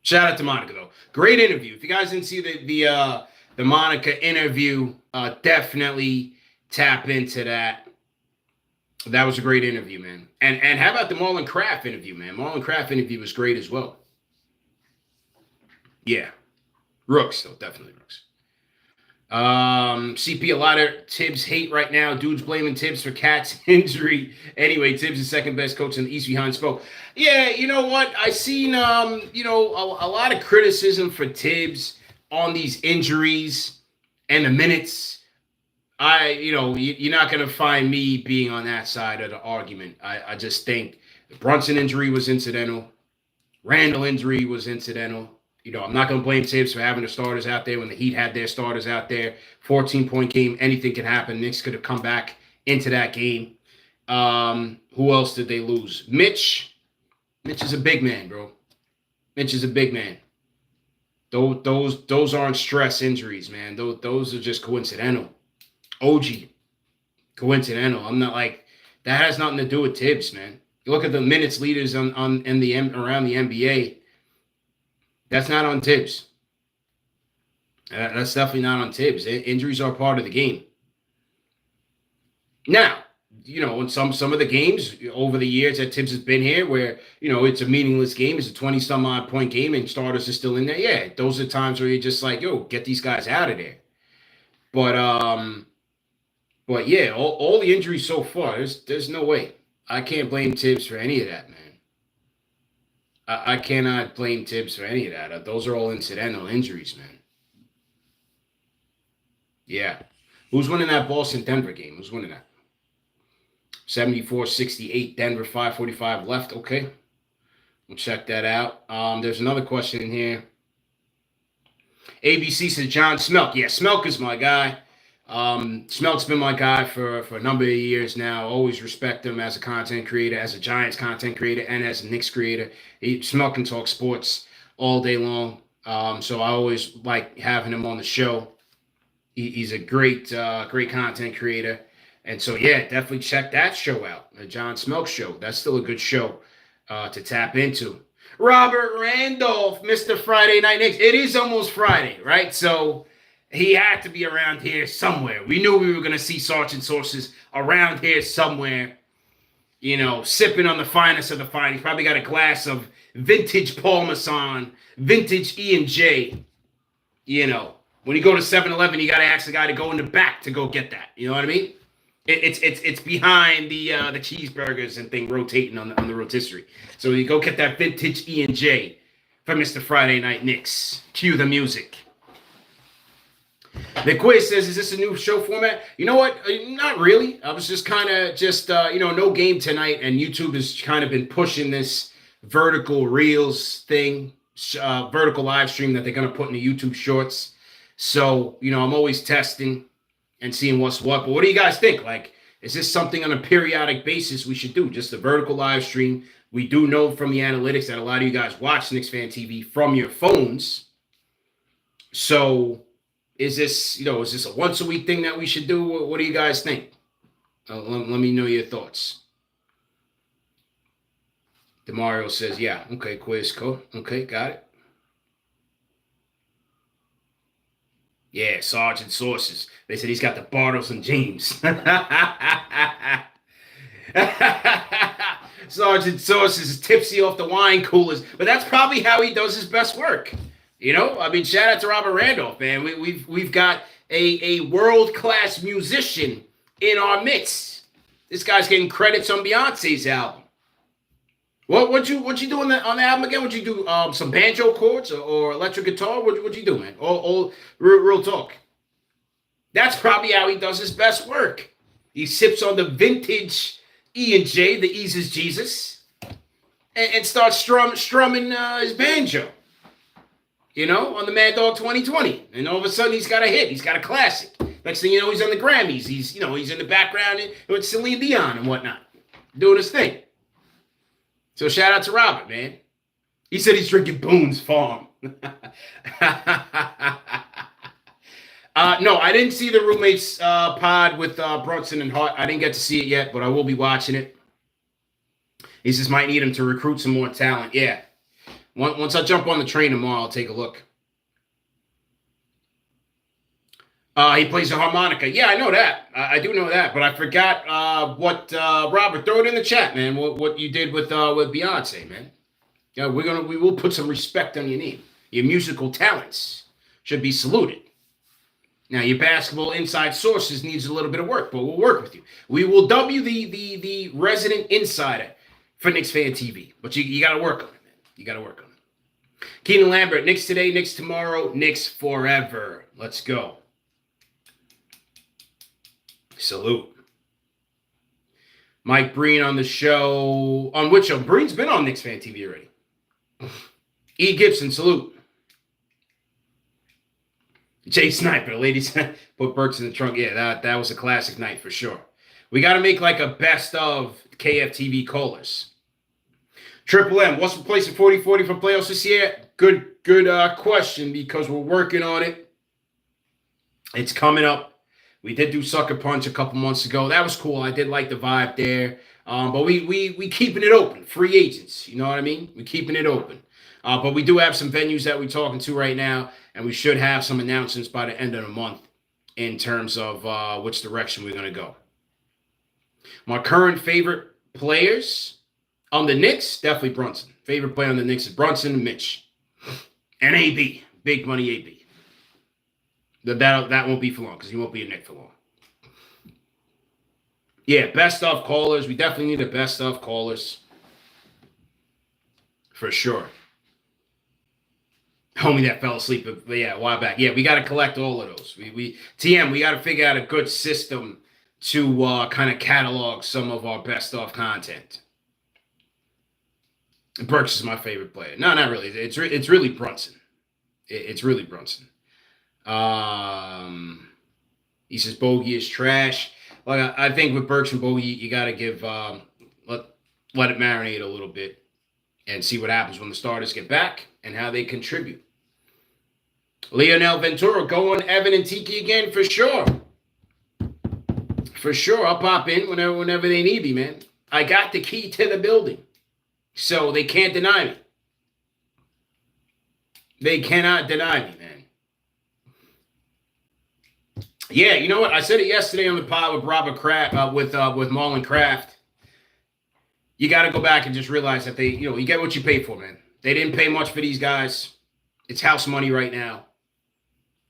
Shout out to Monica though. Great interview. If you guys didn't see the Monica interview, definitely tap into that. That was a great interview, man. And how about the Marlon Craft interview, man? Marlon Craft interview was great as well. Yeah. Rooks, though. Definitely Rooks. CP, a lot of Tibbs hate right now. Dudes blaming Tibbs for Cat's injury. Anyway, Tibbs is second best coach in the East behind Spo. Yeah, you know what? I seen, a lot of criticism for Tibbs on these injuries and the minutes. You're not going to find me being on that side of the argument. I just think the Brunson injury was incidental. Randle injury was incidental. I'm not going to blame Tibbs for having the starters out there when the Heat had their starters out there. 14-point game, anything can happen. Knicks could have come back into that game. Who else did they lose? Mitch. Mitch is a big man, bro. Mitch is a big man. Those aren't stress injuries, man. Those are just coincidental. OG, coincidental. I'm not like that has nothing to do with Tibbs, man. You look at the minutes leaders around the NBA. That's not on Tibbs. That's definitely not on Tibbs. Injuries are part of the game. Now, in some of the games over the years that Tibbs has been here, where it's a meaningless game, it's a 20-some odd point game, and starters are still in there. Yeah, those are times where you're just like, yo, get these guys out of there. But yeah, all the injuries so far, there's no way. I can't blame Tibbs for any of that, man. I cannot blame Tibbs for any of that. Those are all incidental injuries, man. Yeah. Who's winning that Boston-Denver game? Who's winning that? 74-68, Denver, 5:45 left. Okay. We'll check that out. There's another question in here. ABC says John Smelk. Yeah, Smelk is my guy. Smelk's been my guy for a number of years now. Always respect him as a content creator, as a Giants content creator, and as a Knicks creator. Smelk can talk sports all day long. So I always like having him on the show. He's a great content creator. And so, yeah, definitely check that show out, the John Smelk Show. That's still a good show to tap into. Robert Randolph, Mr. Friday Night Knicks. It is almost Friday, right? So he had to be around here somewhere. We knew we were going to see Sergeant Sources around here somewhere, you know, sipping on the finest of the fine. He's probably got a glass of vintage Paul Masson, vintage E&J. You know, when you go to 7-Eleven, you got to ask the guy to go in the back to go get that. You know what I mean? It's behind the cheeseburgers and thing rotating on the rotisserie. So you go get that vintage E&J for Mr. Friday Night Knicks. Cue the music. The quiz says, is this a new show format? You know what? Not really. I was just kind of no game tonight, and YouTube has kind of been pushing this vertical reels thing, vertical live stream that they're going to put in the YouTube shorts. So, you know, I'm always testing and seeing what's what. But what do you guys think? Like, is this something on a periodic basis we should do? Just a vertical live stream. We do know from the analytics that a lot of you guys watch KnicksFanTV from your phones. So is this a once a week thing that we should do? What do you guys think? Let me know your thoughts. Demario says, yeah. Okay, quiz, cool. Okay, got it. Yeah, Sergeant Sources. They said he's got the Bartles and James. Sergeant Sources is tipsy off the wine coolers. But that's probably how he does his best work. You know, I mean, shout out to Robert Randolph, man. We've got a world-class musician in our midst. This guy's getting credits on Beyonce's album. What you do on the album again? What you do? Some banjo chords or electric guitar? What you do, man? All real talk. That's probably how he does his best work. He sips on the vintage E&J, the Eases Jesus, and starts strumming his banjo. You know, on the Mad Dog 2020, and all of a sudden he's got a hit. He's got a classic. Next thing you know, he's on the Grammys. He's in the background with Celine Dion and whatnot, doing his thing. So shout out to Robert, man. He said he's drinking Boone's Farm. No, I didn't see the Roommates pod with Brunson and Hart. I didn't get to see it yet, but I will be watching it. He says might need him to recruit some more talent. Yeah. Once I jump on the train tomorrow, I'll take a look. He plays the harmonica. Yeah, I know that. I do know that, but I forgot what Robert, throw it in the chat, man. What you did with Beyonce, man. Yeah, we will put some respect on your name. Your musical talents should be saluted. Now, your basketball inside sources needs a little bit of work, but we'll work with you. We will W the resident insider for KnicksFanTV, but you got to work on it, man. You got to work on it. Keenan Lambert, Knicks today, Knicks tomorrow, Knicks forever. Let's go. Salute. Mike Breen on the show. On which show? Breen's been on KnicksFanTV already. E. Gibson, salute. Jay Sniper, ladies, put Burks in the trunk. Yeah, that was a classic night for sure. We got to make like a best of KFTV callers. Triple M, what's replacing 40-40 for playoffs this year? Good question, because we're working on it. It's coming up. We did do Sucker Punch a couple months ago. That was cool. I did like the vibe there. But we keeping it open. Free agents, you know what I mean? We're keeping it open. But we do have some venues that we're talking to right now, and we should have some announcements by the end of the month in terms of which direction we're going to go. My current favorite players on the Knicks, definitely Brunson. Favorite player on the Knicks is Brunson and Mitch. And AB, big money AB. That won't be for long because he won't be a Knick for long. Yeah, best of callers. We definitely need a best of callers. For sure. Homie that fell asleep, but yeah, a while back. Yeah, we got to collect all of those. We got to figure out a good system to kind of catalog some of our best of content. Burks is my favorite player. No, not really. It's really Brunson. It's really Brunson. He says Bogey is trash. Like I think with Burks and Bogey, you got to give let it marinate a little bit and see what happens when the starters get back and how they contribute. Leonel Ventura going Evan and Tiki again for sure. For sure, I'll pop in whenever they need me, man. I got the key to the building, so they can't deny me. They cannot deny me, man. Yeah, you know what? I said it yesterday on the pod with Robert Kraft, with Marlon Kraft. You got to go back and just realize that you get what you pay for, man. They didn't pay much for these guys. It's house money right now.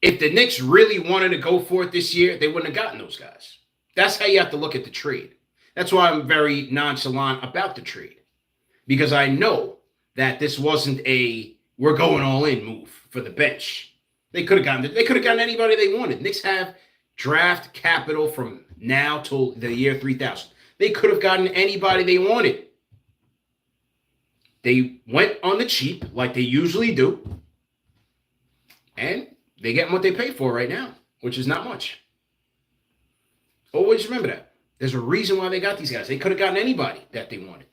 If the Knicks really wanted to go for it this year, they wouldn't have gotten those guys. That's how you have to look at the trade. That's why I'm very nonchalant about the trade. Because I know that this wasn't a we're going all in move for the bench. They could have gotten anybody they wanted. Knicks have draft capital from now till the year 3000. They could have gotten anybody they wanted. They went on the cheap like they usually do. And they get what they pay for right now, which is not much. Always remember that. There's a reason why they got these guys. They could have gotten anybody that they wanted.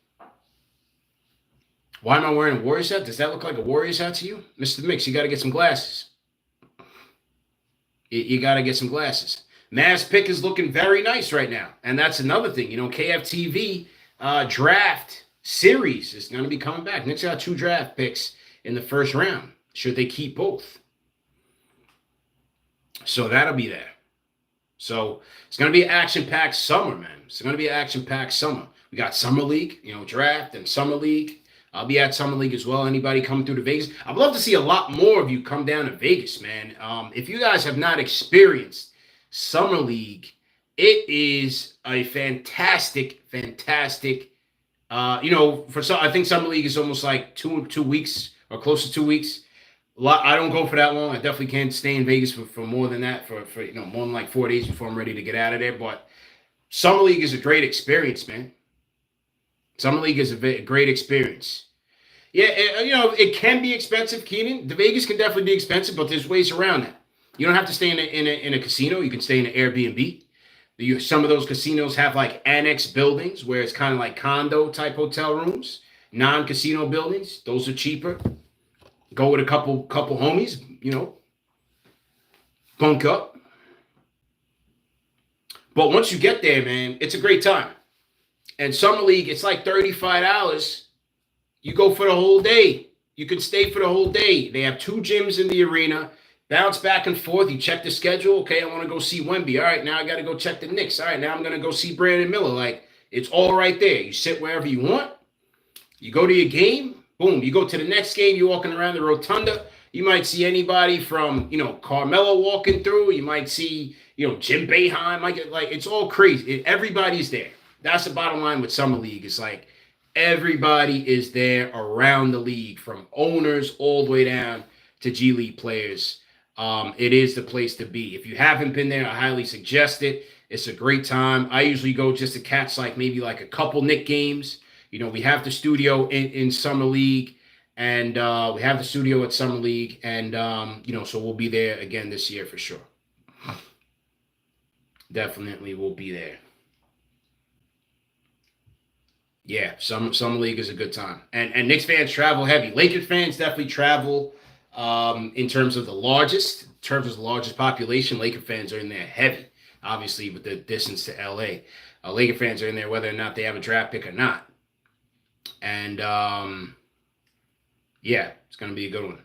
Why am I wearing a Warriors hat? Does that look like a Warriors hat to you? Mr. Mix, you got to get some glasses. You got to get some glasses. Mavs pick is looking very nice right now. And that's another thing. KFTV draft series is going to be coming back. Knicks got 2 draft picks in the first round. Should they keep both? So that'll be there. So it's going to be an action-packed summer, man. It's going to be an action-packed summer. We got Summer League, draft and Summer League. I'll be at Summer League as well. Anybody coming through to Vegas? I'd love to see a lot more of you come down to Vegas, man. If you guys have not experienced Summer League, it is a fantastic. I think Summer League is almost like two weeks or close to 2 weeks. I don't go for that long. I definitely can't stay in Vegas for more than that, for more than like 4 days before I'm ready to get out of there. But Summer League is a great experience, man. Summer League is a great experience. Yeah, it can be expensive, Keenan. The Vegas can definitely be expensive, but there's ways around that. You don't have to stay in a casino. You can stay in an Airbnb. Some of those casinos have like annex buildings where it's kind of like condo type hotel rooms, non-casino buildings. Those are cheaper. Go with a couple homies, bunk up. But once you get there, man, it's a great time. And Summer League, it's like $35. You go for the whole day. You can stay for the whole day. They have 2 gyms in the arena. Bounce back and forth. You check the schedule. Okay, I want to go see Wemby. All right, now I got to go check the Knicks. All right, now I'm going to go see Brandon Miller. Like, it's all right there. You sit wherever you want. You go to your game. Boom, you go to the next game, you're walking around the rotunda. You might see anybody from, Carmelo walking through. You might see, Jim Boeheim. It's all crazy. Everybody's there. That's the bottom line with Summer League. It's like everybody is there around the league, from owners all the way down to G League players. It is the place to be. If you haven't been there, I highly suggest it. It's a great time. I usually go just to catch maybe a couple Knick games. We have the studio in Summer League, and we have the studio at Summer League, and, so we'll be there again this year for sure. Definitely we'll be there. Yeah, Summer League is a good time. And Knicks fans travel heavy. Lakers fans definitely travel in terms of the largest population. Laker fans are in there heavy, obviously, with the distance to L.A. Laker fans are in there whether or not they have a draft pick or not. And, it's going to be a good one.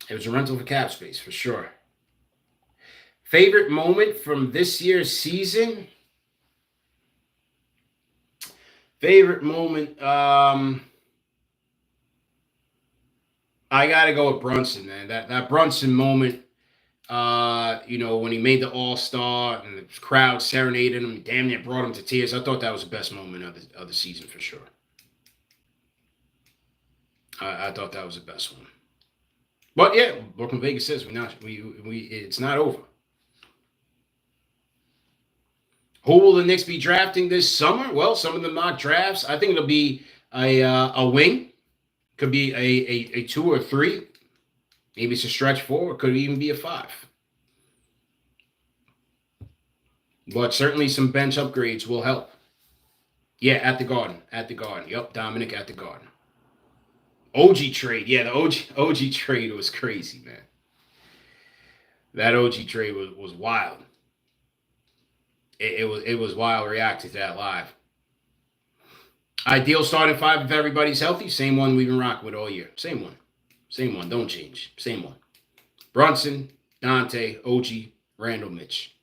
It was a rental for cap space, for sure. Favorite moment from this year's season? Favorite moment, I got to go with Brunson, man. That Brunson moment, when he made the All-Star and the crowd serenaded him, damn near brought him to tears. I thought that was the best moment of the season for sure. I thought that was the best one. But yeah, Brooklyn Vegas says it's not over. Who will the Knicks be drafting this summer? Well, some of the mock drafts, I think it'll be a wing. Could be a 2 or 3. Maybe it's a stretch 4. It could even be a 5. But certainly some bench upgrades will help. Yeah, at the Garden. At the Garden. Yep, Dominic at the Garden. OG trade. Yeah, the OG trade was crazy, man. That OG trade was wild. It was wild. Reacted to that live. Ideal starting 5 if everybody's healthy. Same one we've been rocking with all year. Same one. Same one. Don't change. Same one. Brunson, Dante, OG, Randle, Mitch.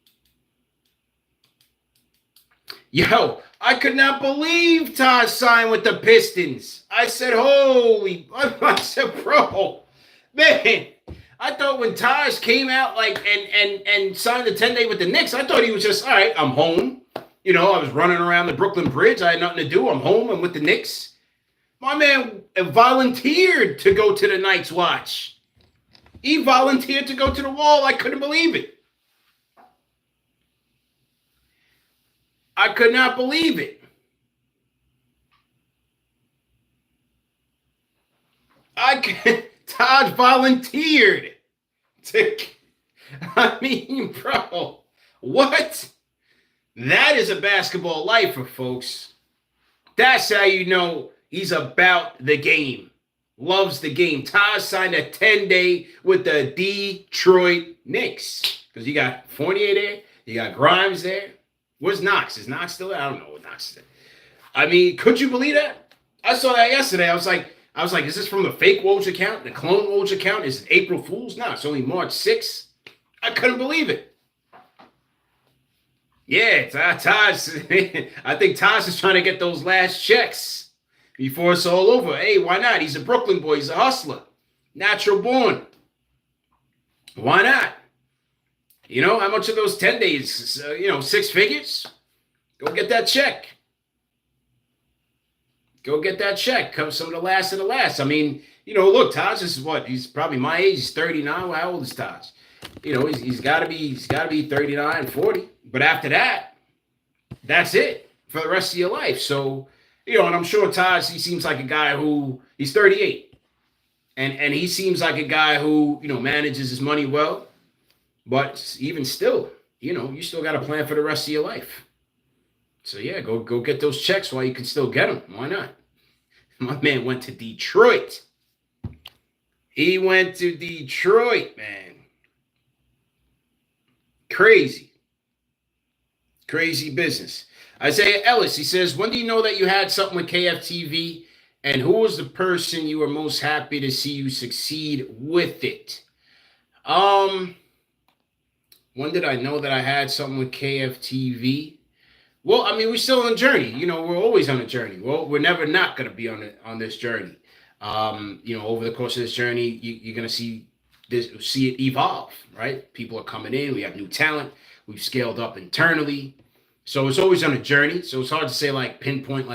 Yo, I could not believe Taj signed with the Pistons. I said, holy, I said, bro, man. I thought when Taj came out and signed the 10-day with the Knicks, I thought he was just, all right, I'm home. You know, I was running around the Brooklyn Bridge. I had nothing to do. I'm home. I'm with the Knicks. My man volunteered to go to the Knights watch. He volunteered to go to the wall. I couldn't believe it. I could not believe it. Taj volunteered to. I mean, bro, what? That is a basketball lifer, folks. That's how you know he's about the game. Loves the game. Taj signed a 10-day with the Detroit Knicks. Because you got Fournier there. You got Grimes there. Where's Knox? Is Knox still there? I don't know what Knox is there. I mean, could you believe that? I saw that yesterday. I was like, is this from the fake Woj account? The clone Woj account? Is it April Fool's? No, it's only March 6th. I couldn't believe it. Yeah, Taj. I think Taj is trying to get those last checks before it's all over. Hey, why not? He's a Brooklyn boy. He's a hustler. Natural born. Why not? You know, how much of those 10 days? 6 figures? Go get that check. Go get that check. Come some of the last of the last. I mean, look, Taj is what? He's probably my age. He's 39. How old is Taj? He's got to be 39, 40. But after that, that's it for the rest of your life. So, and I'm sure Taj, he seems like a guy who, he's 38. And he seems like a guy who, manages his money well. But even still, you still got to plan for the rest of your life. So, yeah, go get those checks while you can still get them. Why not? My man went to Detroit. He went to Detroit, man. Crazy. Crazy business. Isaiah Ellis, he says, when do you know that you had something with KFTV? And who was the person you were most happy to see you succeed with it? When did I know that I had something with KFTV? Well, I mean, we're still on a journey. We're always on a journey. Well, we're never not going to be on this journey. Over the course of this journey, you're going to see it evolve, right? People are coming in. We have new talent. We've scaled up internally. So it's always on a journey. So it's hard to say, pinpoint,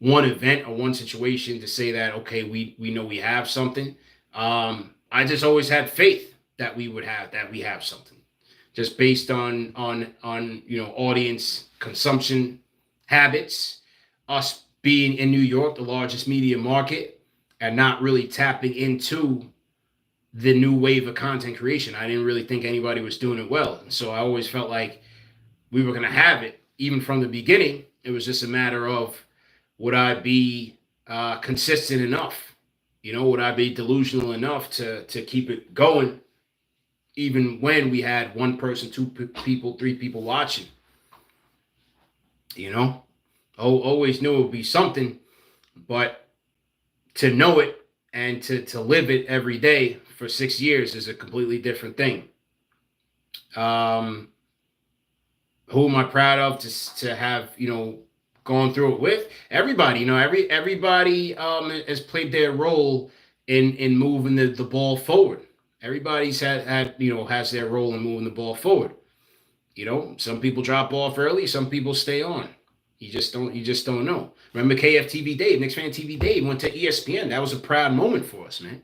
one event or one situation to say that, okay, we know we have something. I just always had faith that we have something. Just based on audience consumption habits, us being in New York, the largest media market, and not really tapping into the new wave of content creation. I didn't really think anybody was doing it well. And so I always felt like we were going to have it. Even from the beginning, it was just a matter of, would I be consistent enough? Would I be delusional enough to keep it going? Even when we had one person, 2 people, 3 people watching, always knew it would be something, but to know it and to live it every day for 6 years is a completely different thing. Who am I proud of to have, gone through it with? Everybody, everybody has played their role in moving the ball forward. Everybody's has their role in moving the ball forward. Some people drop off early, some people stay on. You just don't know. Remember KFTV Dave, KnicksFanTV Dave went to ESPN. That was a proud moment for us, man.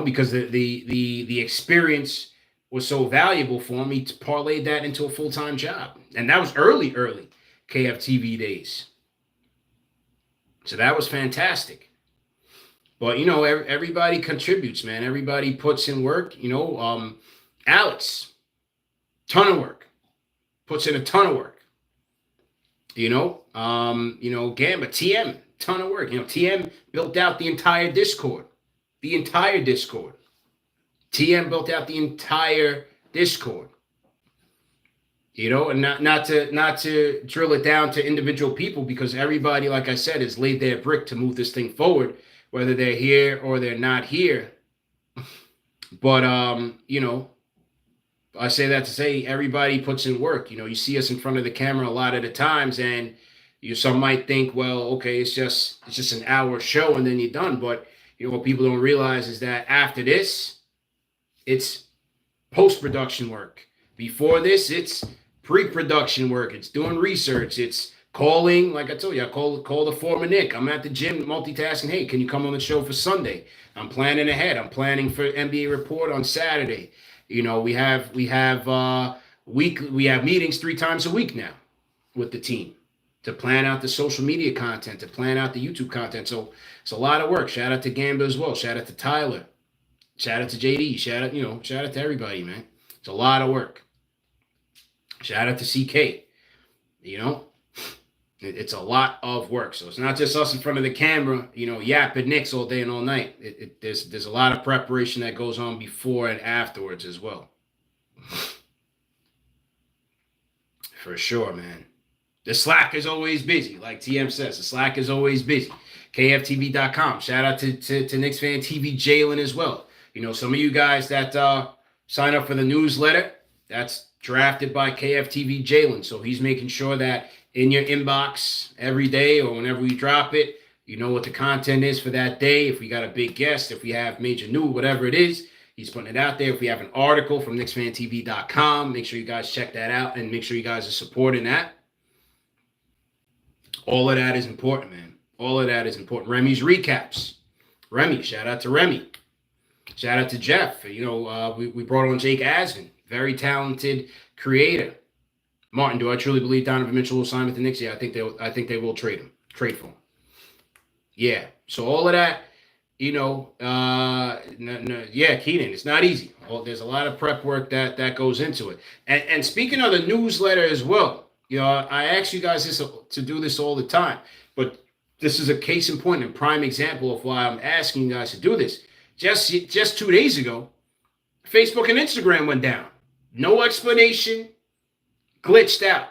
Because the experience was so valuable for him, he parlayed that into a full-time job. And that was early KFTV days. So that was fantastic. But, you know, everybody contributes, man. Everybody puts in work. You know, Alex, ton of work. Puts in a ton of work. You know, Gamba, TM, ton of work. You know, TM built out the entire Discord. The entire Discord. TM built out the entire Discord. You know, and not to drill it down to individual people, because everybody, like I said, has laid their brick to move this thing forward, whether they're here or they're not here. But you know, I say that to say everybody puts in work. You know, you see us in front of the camera a lot of the times, and some might think, well, okay, it's just an hour show and then you're done. But you know, what people don't realize is that after this, it's post-production work. Before this, it's pre-production work. It's doing research. It's calling, like I told you, I call the former Nick. I'm at the gym multitasking. Hey, can you come on the show for Sunday? I'm planning ahead. I'm planning for NBA Report on Saturday. You know, we have meetings 3 times a week now with the team to plan out the social media content, to plan out the YouTube content. So it's a lot of work. Shout out to Gamba as well. Shout out to Tyler. Shout out to JD. Shout out to everybody, man. It's a lot of work. Shout out to CK. You know, it's a lot of work. So it's not just us in front of the camera, you know, yapping Knicks all day and all night. There's a lot of preparation that goes on before and afterwards as well. For sure, man. The Slack is always busy, like TM says. The Slack is always busy. KFTV.com. Shout out to KnicksFanTV Jalen as well. You know, some of you guys that sign up for the newsletter, that's drafted by KFTV Jalen. So he's making sure that in your inbox every day or whenever we drop it, you know what the content is for that day. If we got a big guest, if we have major news, whatever it is, he's putting it out there. If we have an article from KnicksFanTV.com, make sure you guys check that out and make sure you guys are supporting that. All of that is important, man. All of that is important. Remy's recaps. Remy, shout out to Remy. Shout out to Jeff. You know, we brought on Jake Asvin, very talented creator. Martin, do I truly believe Donovan Mitchell will sign with the Knicks? Yeah, I think they will trade for him. Yeah. So all of that, you know, yeah, Keenan, it's not easy. There's a lot of prep work that goes into it. And speaking of the newsletter as well, you know, I ask you guys to do this all the time, but this is a case in point and prime example of why I'm asking you guys to do this. Just 2 days ago, Facebook and Instagram went down. No explanation. Glitched out.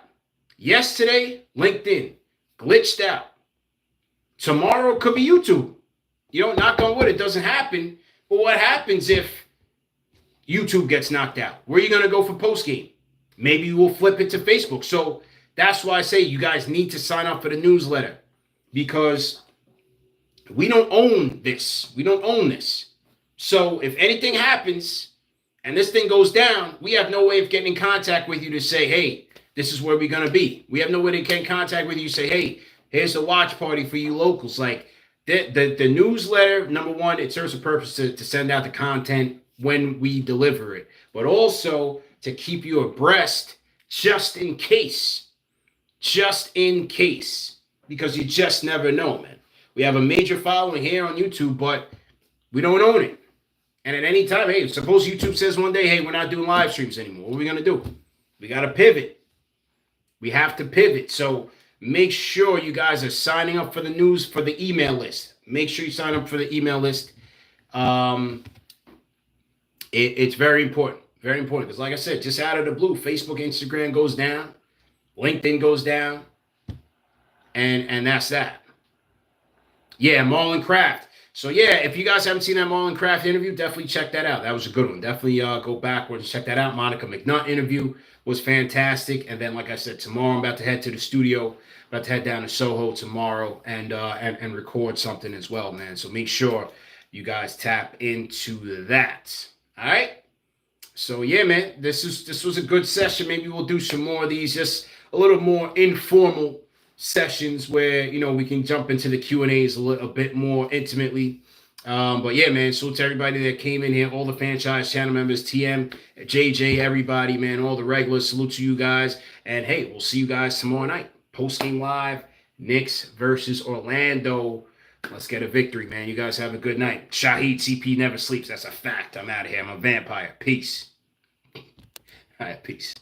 Yesterday, LinkedIn. Glitched out. Tomorrow could be YouTube. You know, knock on wood, it doesn't happen. But what happens if YouTube gets knocked out? Where are you going to go for postgame? Maybe you will flip it to Facebook. So that's why I say you guys need to sign up for the newsletter, because we don't own this. We don't own this. So if anything happens and this thing goes down, we have no way of getting in contact with you to say, hey, this is where we're going to be. We have no way to get in contact with you to say, hey, here's a watch party for you locals. Like the newsletter, number one, it serves a purpose to send out the content when we deliver it, but also to keep you abreast just in case, because you just never know, man. We have a major following here on YouTube, but we don't own it. And at any time, hey, suppose YouTube says one day, hey, we're not doing live streams anymore. What are we going to do? We got to pivot. We have to pivot. So make sure you guys are signing up for the news, for the email list. Make sure you sign up for the email list. It's very important. Very important. Because like I said, just out of the blue, Facebook, Instagram goes down. LinkedIn goes down. And that's that. Yeah, Marlon Craft. So, yeah, if you guys haven't seen that Marlon Craft interview, definitely check that out. That was a good one. Definitely go backwards and check that out. Monica McNutt interview was fantastic. And then, like I said, tomorrow I'm about to head to the studio. About to head down to Soho tomorrow and record something as well, man. So make sure you guys tap into that. All right? So, yeah, man, this was a good session. Maybe we'll do some more of these, just a little more informal sessions where, you know, we can jump into the Q&As a bit more intimately. But yeah, man, salute to everybody that came in here, all the franchise channel members, TM, JJ, everybody, man, all the regulars. Salute to you guys. And hey, we'll see you guys tomorrow night. Post-game live, Knicks versus Orlando. Let's get a victory, man. You guys have a good night. Shahid CP never sleeps. That's a fact. I'm out of here. I'm a vampire. Peace. All right, peace.